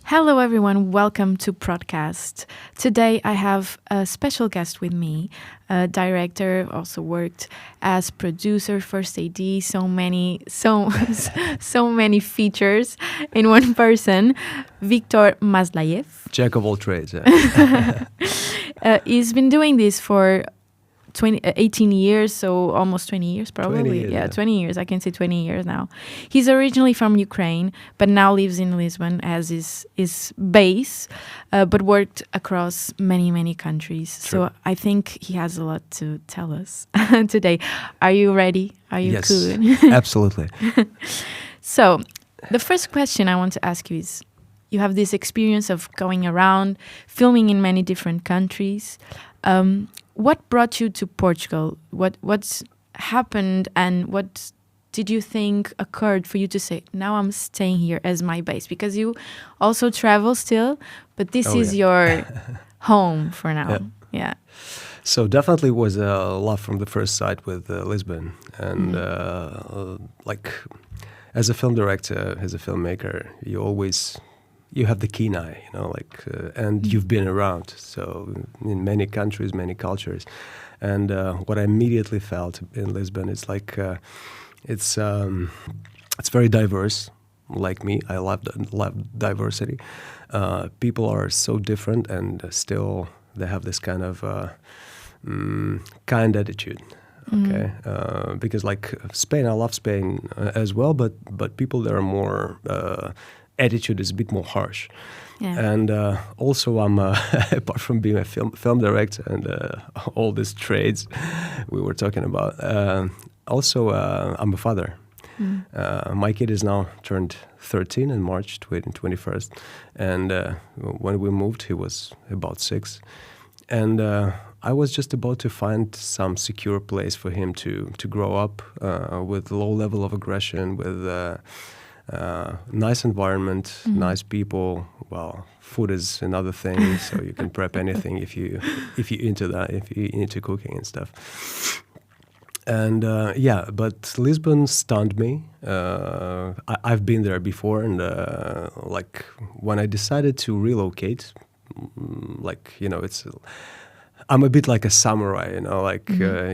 Hello, everyone. Welcome to Prodcast. Today, I have a special guest with me, a director, also worked as producer, first AD, so many features in one person. Vitor Maslyaev. Jack of all trades. He's been doing this for 18 years, so almost 20 years probably. 20 years, yeah. 20 years. I can say 20 years now. He's originally from Ukraine, but now lives in Lisbon as his base, but worked across many countries. True. So I think he has a lot to tell us today. Are you ready? Are you Yes, good? absolutely. So the first question I want to ask you is, you have this experience of going around, filming in many different countries. What brought you to Portugal? What's happened, and what did you think occurred for you to say, now I'm staying here as my base? Because you also travel still, but this is your home for now. Yeah. So definitely was a love from the first sight with Lisbon. And like as a film director, as a filmmaker, you have the keen eye, and you've been around. So in many countries, many cultures. And what I immediately felt in Lisbon is like, it's very diverse, like me. I love diversity. People are so different, and still they have this kind of kind attitude. Okay, because like Spain, I love Spain as well, but people there are more attitude is a bit more harsh. Yeah. And also I'm apart from being a film director and all these trades we were talking about, also I'm a father. My kid is now turned 13 in March 21st, and when we moved he was about 6, and I was just about to find some secure place for him to grow up with low level of aggression, with nice environment, nice people. Well, food is another thing, so you can prep anything if you into that, if you into cooking and stuff. And but Lisbon stunned me. I've been there before, and like when I decided to relocate, it's. I'm a bit like a samurai,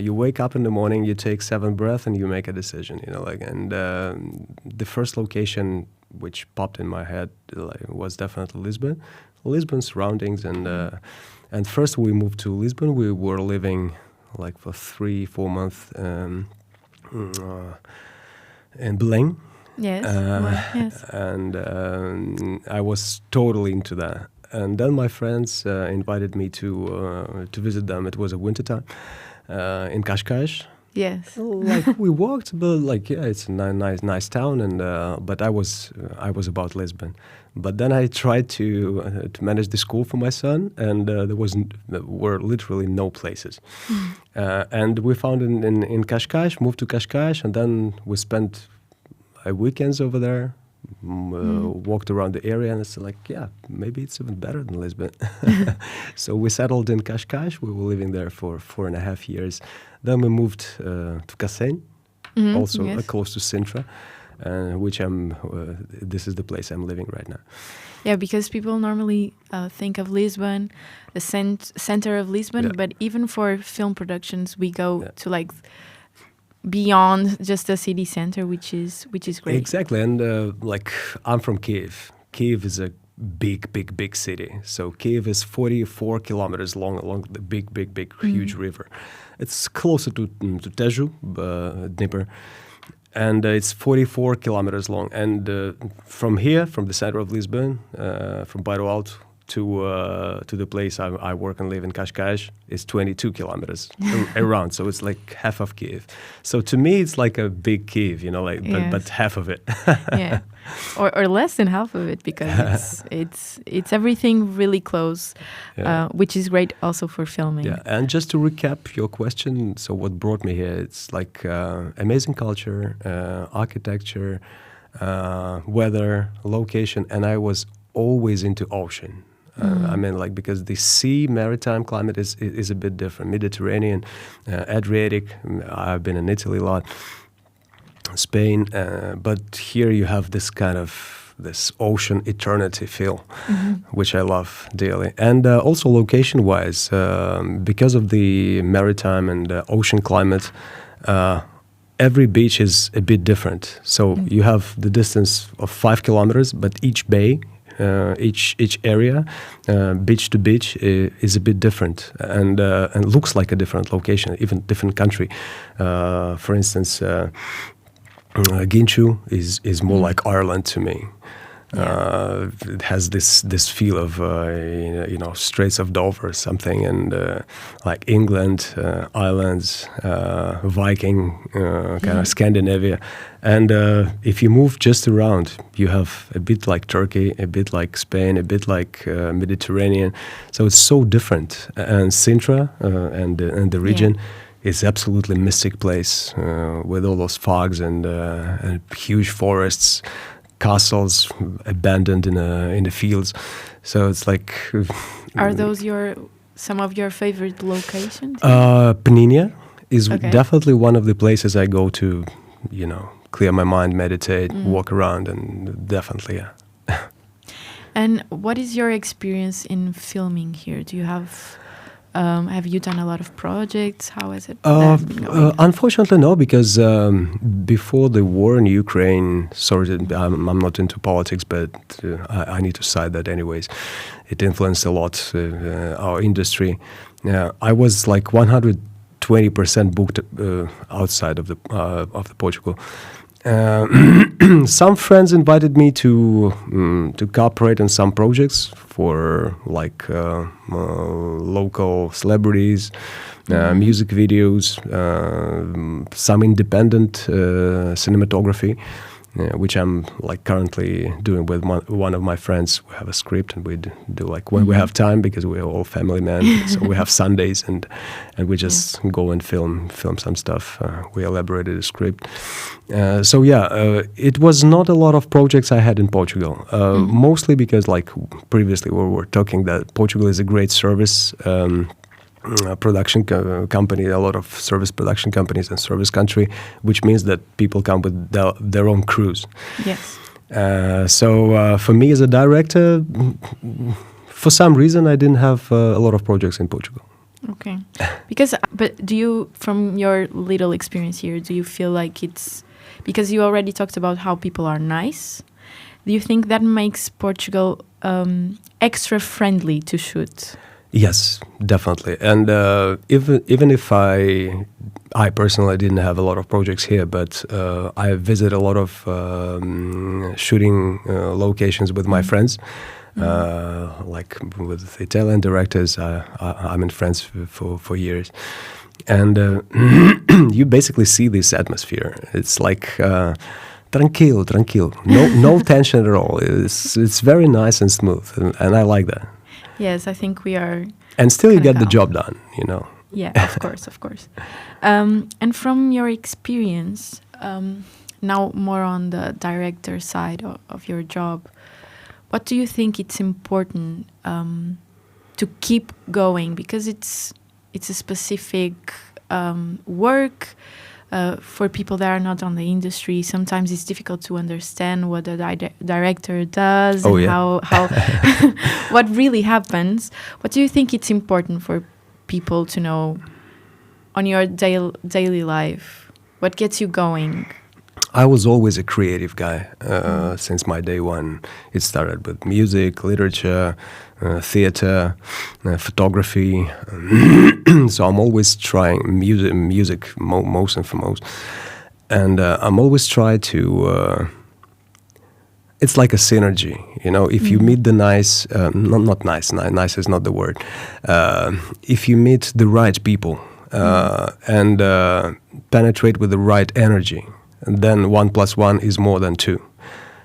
you wake up in the morning, you take 7 breaths, and you make a decision, and the first location which popped in my head was definitely Lisbon surroundings, and first we moved to Lisbon. We were living like for 3-4 months in Belém. Yes. Yes. And I was totally into that. And then my friends invited me to visit them. It was a winter time in Cascais. Yes. We walked, but it's a nice town. And but I was about Lisbon. But then I tried to manage the school for my son, and there were literally no places. And we found in Cascais, moved to Cascais, and then we spent weekends over there. Walked around the area, and it's like, maybe it's even better than Lisbon. So we settled in Cascais. We were living there for 4.5 years. Then we moved to Cacém, also close to Sintra, which this is the place I'm living right now. Yeah, because people normally think of Lisbon, the center of Lisbon, but even for film productions, we go to beyond just the city center, which is great. Exactly, and I'm from Kiev. Kiev is a big city. So Kiev is 44 kilometers long along the big huge river. It's closer to Tejo, Dnieper, and it's 44 kilometers long. And from the center of Lisbon, from Bairro Alto to the place I work and live in Cascais, is 22 kilometers around. So it's like half of Kiev. So to me, it's like a big Kiev, but half of it. Yeah, or less than half of it, because it's everything really close, which is great also for filming. Yeah, and just to recap your question, so what brought me here? It's like amazing culture, architecture, weather, location, and I was always into ocean. I mean, like, because the sea maritime climate is a bit different. Mediterranean, Adriatic. I've been in Italy a lot, Spain, but here you have this kind of this ocean eternity feel, which I love dearly. And also location-wise, because of the maritime and ocean climate, every beach is a bit different. So you have the distance of 5 kilometers, but each bay, each area, beach to beach, is a bit different and looks like a different location, even different country. For instance, Ginchu is more like Ireland to me. It has this feel of Straits of Dover or something, and like England, islands, Viking kind of Scandinavia. And if you move just around, you have a bit like Turkey, a bit like Spain, a bit like Mediterranean. So it's so different. And Sintra and the region is absolutely mystic place with all those fogs and huge forests. Castles abandoned in the fields, so it's like. Are those some of your favorite locations? Panini is definitely one of the places I go to, clear my mind, meditate, walk around, and definitely, yeah. And what is your experience in filming here? Do you have you done a lot of projects? How has it been going? Unfortunately, no, because before the war in Ukraine, I'm not into politics, but I need to cite that anyways. It influenced a lot our industry. I was like 120% booked outside of the Portugal. Some friends invited me to cooperate on some projects for like local celebrities, music videos, some independent cinematography, which I'm like currently doing with one of my friends. We have a script and we do like when we have time, because we're all family men. So we have Sundays and we just go and film some stuff. We elaborated a script. It was not a lot of projects I had in Portugal, mostly because like previously we were talking that Portugal is a great service production company, a lot of service production companies and service country, which means that people come with their own crews. Yes. For me as a director, for some reason I didn't have a lot of projects in Portugal. Okay. But do you, from your little experience here, do you feel like it's, because you already talked about how people are nice, do you think that makes Portugal extra friendly to shoot? Yes, definitely. And even if I personally didn't have a lot of projects here, but I visited a lot of shooting locations with my friends, like with Italian directors. I'm in France for years. And you basically see this atmosphere. It's like tranquilo, no tension at all. It's very nice and smooth, and I like that. Yes, I think we are. And still you get the job done, Yeah, of course. And from your experience, now more on the director side of your job, what do you think it's important to keep going? Because it's a specific work for people that are not on the industry. Sometimes it's difficult to understand what the director does and how what really happens. What do you think it's important for people to know on your daily life? What gets you going? I was always a creative guy since my day one. It started with music, literature, theater, photography. So I'm always trying music most and foremost. And I'm always trying to... it's like a synergy, if you meet the nice... not nice is not the word. If you meet the right people and penetrate with the right energy, then 1 + 1 is more than 2,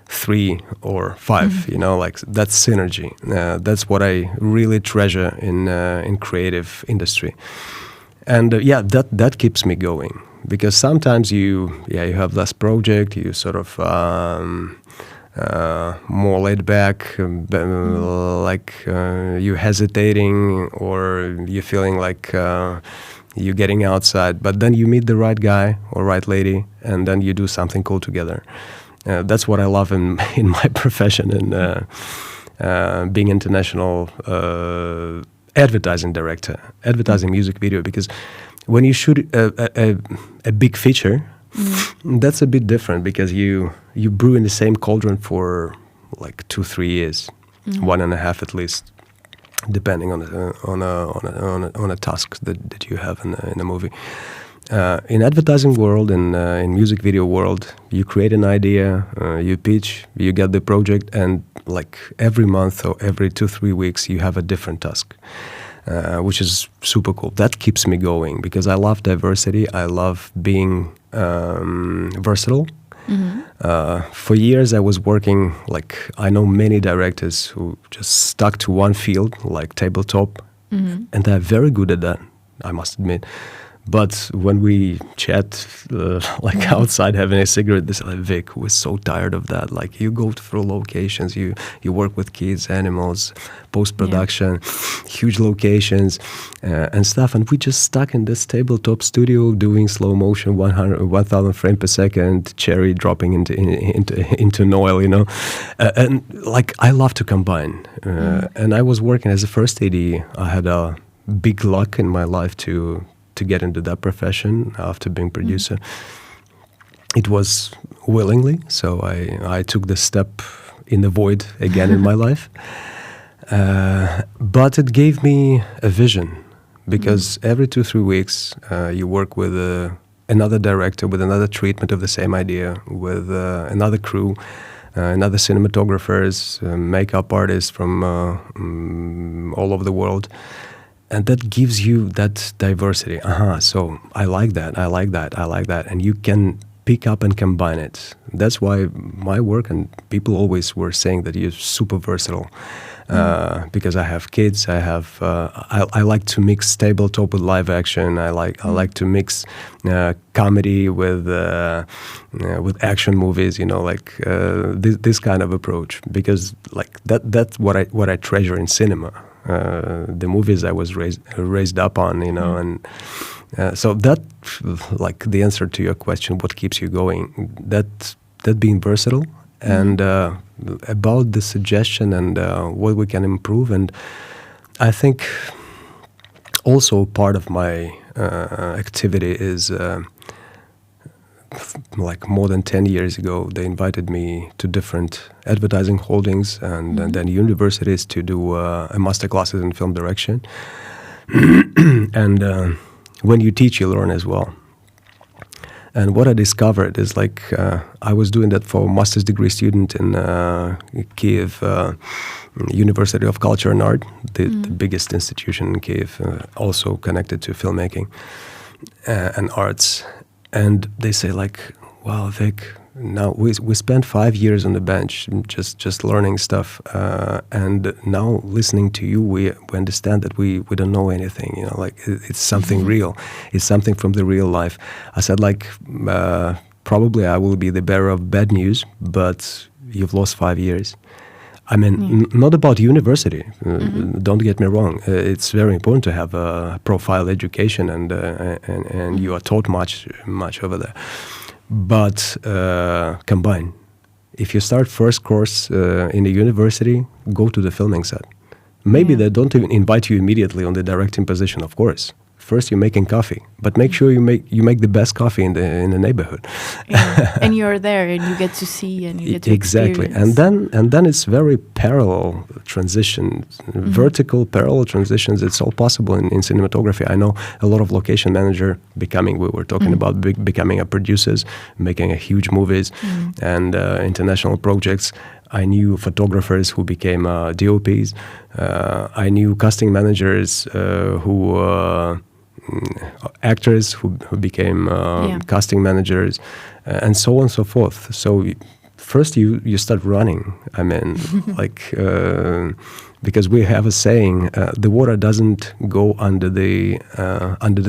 3 or 5. Like that's synergy. That's what I really treasure in creative industry, and that keeps me going, because sometimes you have less project. You sort of more laid back, like you hesitating or you feeling like you're getting outside. But then you meet the right guy or right lady, and then you do something cool together. That's what I love in in my profession, and being international advertising director, advertising music video, because when you shoot a big feature, that's a bit different because you brew in the same cauldron for like 2-3 years, 1.5 at least, depending on a task that you have in a movie. In advertising world and in music video world, you create an idea, you pitch, you get the project, and like every month or every 2-3 weeks, you have a different task, which is super cool. That keeps me going because I love diversity. I love being versatile. For years, I was working, like, I know many directors who just stuck to one field, like tabletop, and they're very good at that, I must admit. But when we chat, like outside having a cigarette, they say, like, Vic, we're so tired of that. Like, you go through locations, you work with kids, animals, post-production, huge locations and stuff. And we just stuck in this tabletop studio doing slow motion, 1,000 frames per second, cherry dropping into an oil, you know. And like, I love to combine. And I was working as a first AD. I had a big luck in my life to get into that profession after being producer. It was willingly, so I took the step in the void again in my life. But it gave me a vision because every 2-3 weeks you work with another director, with another treatment of the same idea, with another crew, another cinematographers, makeup artists from all over the world. And that gives you that diversity. So I like that, I like that, I like that. And you can pick up and combine it. That's why my work, and people always were saying that you're super versatile. Because I have kids, I like to mix tabletop with live action. I like to mix comedy with action movies. You know, like this kind of approach. Because like that's what I treasure in cinema. The movies I was raised up on, you know, and so that, like, the answer to your question, what keeps you going, that being versatile, and about the suggestion and what we can improve. And I think also part of my activity is like more than 10 years ago, they invited me to different advertising holdings and then universities to do a master classes in film direction. And when you teach, you learn as well. And what I discovered is, like, I was doing that for a master's degree student in Kiev University of Culture and Art, the biggest institution in Kiev, also connected to filmmaking and arts. And they say, like, wow, Vic, now we spent 5 years on the bench just learning stuff, and now listening to you, we understand that we don't know anything, you know, like it's something real, it's something from the real life. I said, like, probably I will be the bearer of bad news, but you've lost 5 years. I mean, not about university. Don't get me wrong. It's very important to have a profile education, and you are taught much over there. But combine. If you start first course in a university, go to the filming set. Maybe they don't even invite you immediately on the directing position, of course. First, you're making coffee, but make sure you make the best coffee in the neighborhood. Yeah. And you're there, and you get to see, and you get to exactly. experience. And then it's very parallel transitions, vertical parallel transitions. It's all possible in cinematography. I know a lot of location manager becoming. We were talking about becoming a producers, making a huge movies and international projects. I knew photographers who became DOPs. I knew casting managers who. Actors who became casting managers, and so on and so forth. So first you start running. I mean, like, because we have a saying, the water doesn't go under the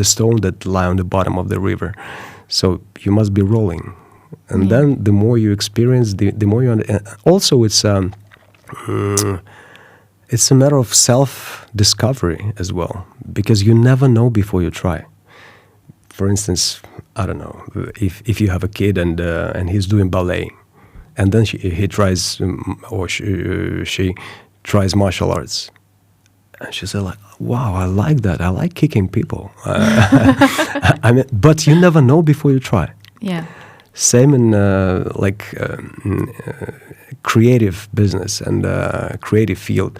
stone that lie on the bottom of the river. So you must be rolling. And then the more you experience, the more you also it's a matter of self-discovery as well, because you never know before you try. For instance, I don't know, if you have a kid and he's doing ballet, and then he tries or she tries martial arts, and she said like, "Wow, I like that. I like kicking people." I mean, but you never know before you try. Yeah. Same in creative business and creative field,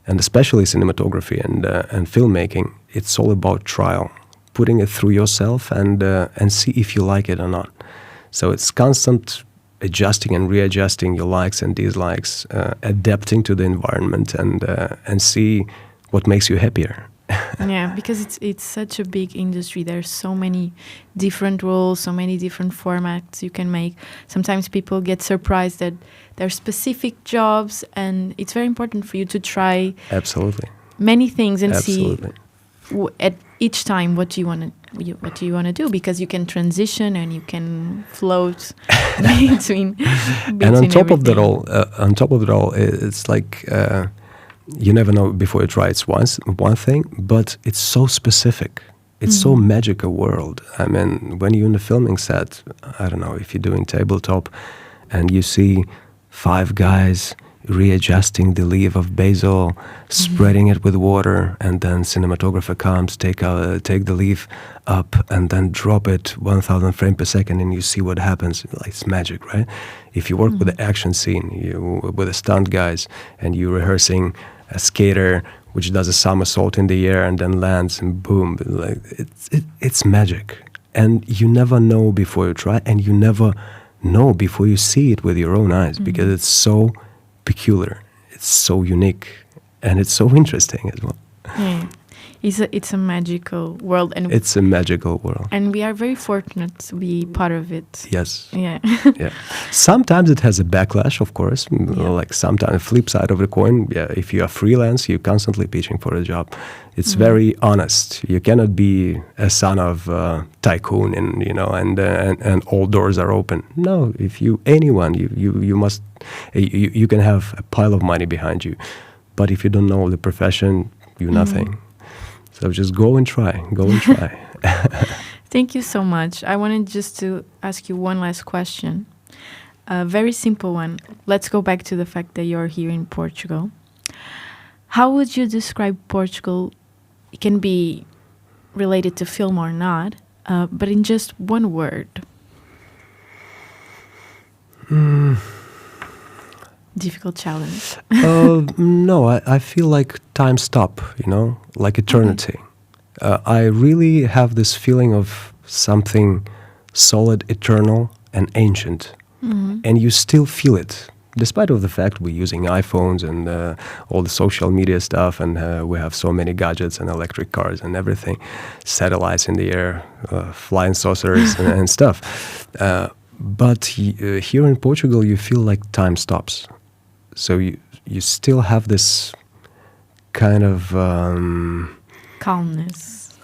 and especially cinematography and filmmaking. It's all about trial, putting it through yourself and see if you like it or not. So it's constant adjusting and readjusting your likes and dislikes, adapting to the environment and see what makes you happier. Yeah, because it's such a big industry. There's so many different roles, so many different formats you can make. Sometimes people get surprised that there are specific jobs, and it's very important for you to try Absolutely. many things and Absolutely. see at each time what do you want to do, because you can transition and you can float between And on top of everything. it all, it's like you never know before you try. It's one thing, but it's so specific. It's so magic a world. I mean, when you're in the filming set, I don't know, if you're doing tabletop and you see 5 guys readjusting the leaf of basil, spreading it with water, and then cinematographer comes, take the leaf up and then drop it 1,000 frames per second, and you see what happens. Like, it's magic, right? If you work with the action scene, with the stunt guys, and you're rehearsing a skater which does a somersault in the air and then lands and boom, like it's magic. And you never know before you try, and you never know before you see it with your own eyes, because it's so peculiar, it's so unique, and it's so interesting as well. Yeah. It's a magical world, and It's a magical world. and we are very fortunate to be part of it. Yes. Yeah. Yeah. Sometimes it has a backlash, of course. Like sometimes the flip side of the coin. Yeah. If you are freelance, you're constantly pitching for a job. It's very honest. You cannot be a son of tycoon, and all doors are open. No. If you must. You can have a pile of money behind you, but if you don't know the profession, you're nothing. So just go and try. Go and try. Thank you so much. I wanted just to ask you one last question. A very simple one. Let's go back to the fact that you're here in Portugal. How would you describe Portugal? It can be related to film or not, but in just one word. Difficult challenge. No, I feel like time stop, like eternity. I really have this feeling of something solid, eternal, and ancient. And you still feel it, despite of the fact we're using iPhones and all the social media stuff, and we have so many gadgets and electric cars and everything, satellites in the air, flying saucers and stuff. But here in Portugal, you feel like time stops. So you still have this kind of Calmness.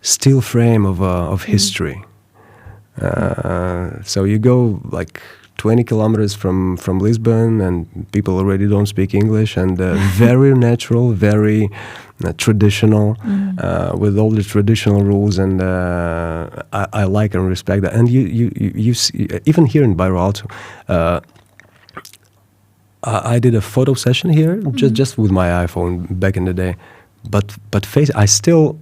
still frame of history. So you go like 20 kilometers from Lisbon, and people already don't speak English, and very natural, very traditional, with all the traditional rules, and I like and respect that. And you see, even here in Bairro Alto, I did a photo session here just with my iPhone back in the day, but I still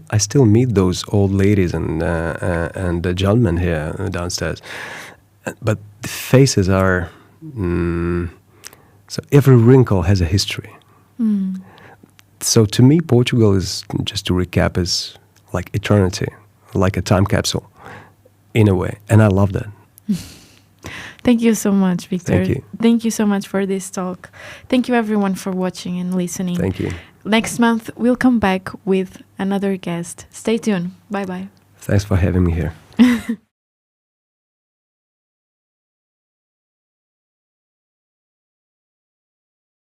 meet those old ladies and the gentlemen here downstairs, but the faces are so every wrinkle has a history. So to me, Portugal is, just to recap, is like eternity, like a time capsule, in a way, and I love that. Thank you so much, Victor. Thank you. Thank you so much for this talk. Thank you, everyone, for watching and listening. Thank you. Next month, we'll come back with another guest. Stay tuned. Bye-bye. Thanks for having me here.